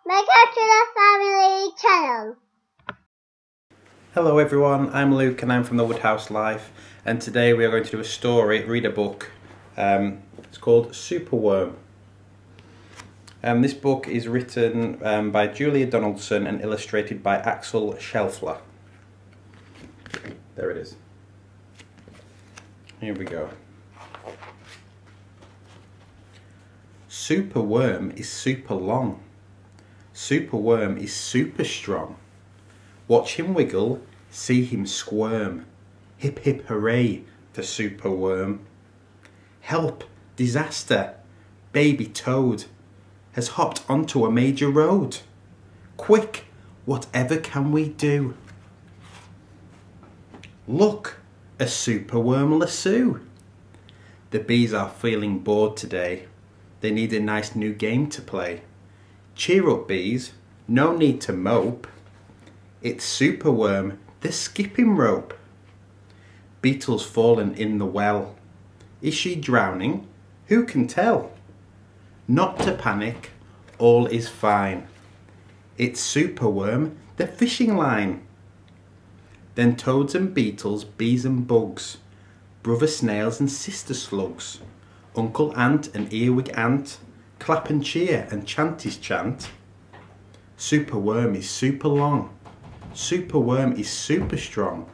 Welcome to the family channel. Hello everyone, I'm Luke and I'm from the Woodhouse Life, and today we are going to do a story, read a book. It's called Superworm. This book is written by Julia Donaldson and illustrated by Axel Schelfler. There it is. Here we go. Superworm is super long. Superworm is super strong. Watch him wiggle, see him squirm. Hip hip hooray for Superworm. Help, disaster, baby toad has hopped onto a major road. Quick, whatever can we do? Look, a superworm lasso. The bees are feeling bored today. They need a nice new game to play. Cheer up, bees, no need to mope. It's Superworm, the skipping rope. Beetle's fallen in the well. Is she drowning? Who can tell? Not to panic, all is fine. It's Superworm, the fishing line. Then toads and beetles, bees and bugs, brother snails and sister slugs, uncle ant and earwig ant, clap and cheer and chant his chant. Superworm is super long. Superworm is super strong.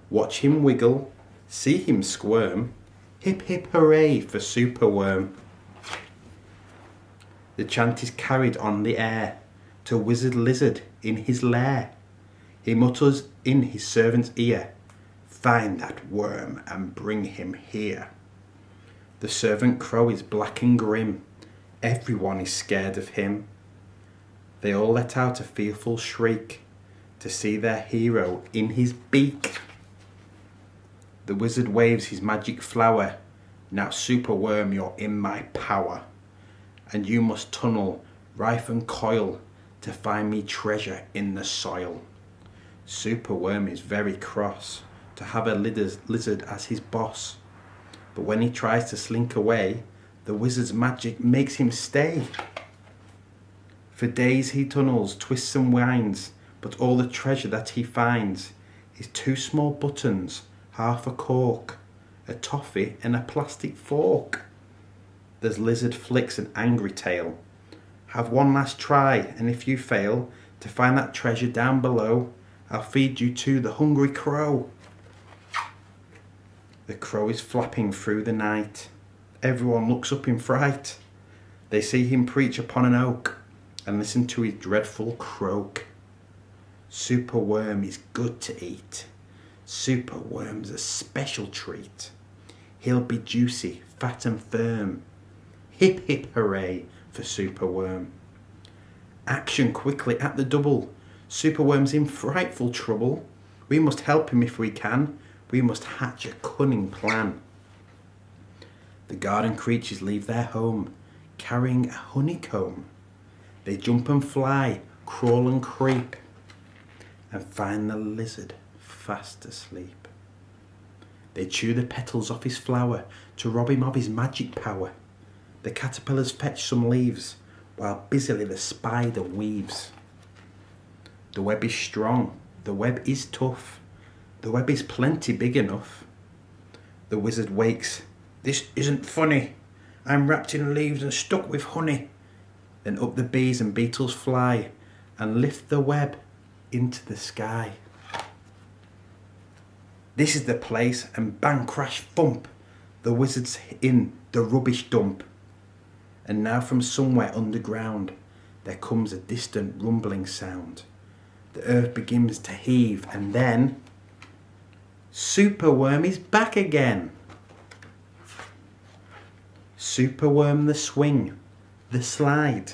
Watch him wiggle, see him squirm. Hip hip hooray for Superworm. The chant is carried on the air to Wizard Lizard in his lair. He mutters in his servant's ear, find that worm and bring him here. The servant crow is black and grim. Everyone is scared of him. They all let out a fearful shriek to see their hero in his beak. The wizard waves his magic flower. Now Superworm, you're in my power. And you must tunnel, rife and coil, to find me treasure in the soil. Superworm is very cross to have a lizard as his boss. But when he tries to slink away, the wizard's magic makes him stay. For days he tunnels, twists and winds, but all the treasure that he finds is 2 small buttons, half a cork, a toffee and a plastic fork. There's lizard flicks an angry tail. Have one last try, and if you fail to find that treasure down below, I'll feed you to the hungry crow. The crow is flapping through the night. Everyone looks up in fright. They see him preach upon an oak and listen to his dreadful croak. Superworm is good to eat. Superworm's a special treat. He'll be juicy, fat and firm. Hip hip hooray for Superworm. Action quickly at the double. Superworm's in frightful trouble. We must help him if we can. We must hatch a cunning plan. The garden creatures leave their home, carrying a honeycomb. They jump and fly, crawl and creep, and find the lizard fast asleep. They chew the petals off his flower to rob him of his magic power. The caterpillars fetch some leaves, while busily the spider weaves. The web is strong, the web is tough, the web is plenty big enough. The wizard wakes, this isn't funny, I'm wrapped in leaves and stuck with honey. Then up the bees and beetles fly, and lift the web into the sky. This is the place, and bang crash thump, the wizard's in the rubbish dump. And now from somewhere underground, there comes a distant rumbling sound. The earth begins to heave, and then Superworm is back again. Superworm the swing, the slide,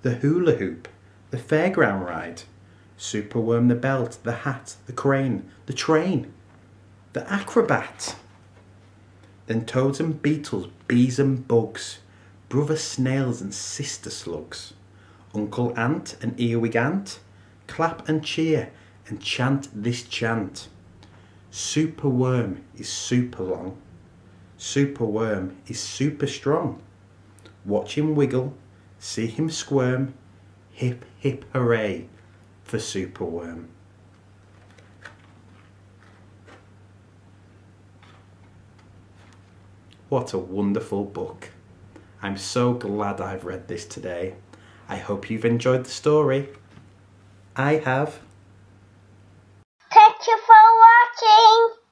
the hula hoop, the fairground ride. Superworm the belt, the hat, the crane, the train, the acrobat. Then toads and beetles, bees and bugs, brother snails and sister slugs, uncle ant and earwig ant, clap and cheer and chant this chant. Superworm is super long. Superworm is super strong. Watch him wiggle, see him squirm. Hip hip hooray for Superworm. What a wonderful book. I'm so glad I've read this today. I hope you've enjoyed the story. I have. Thank you for watching.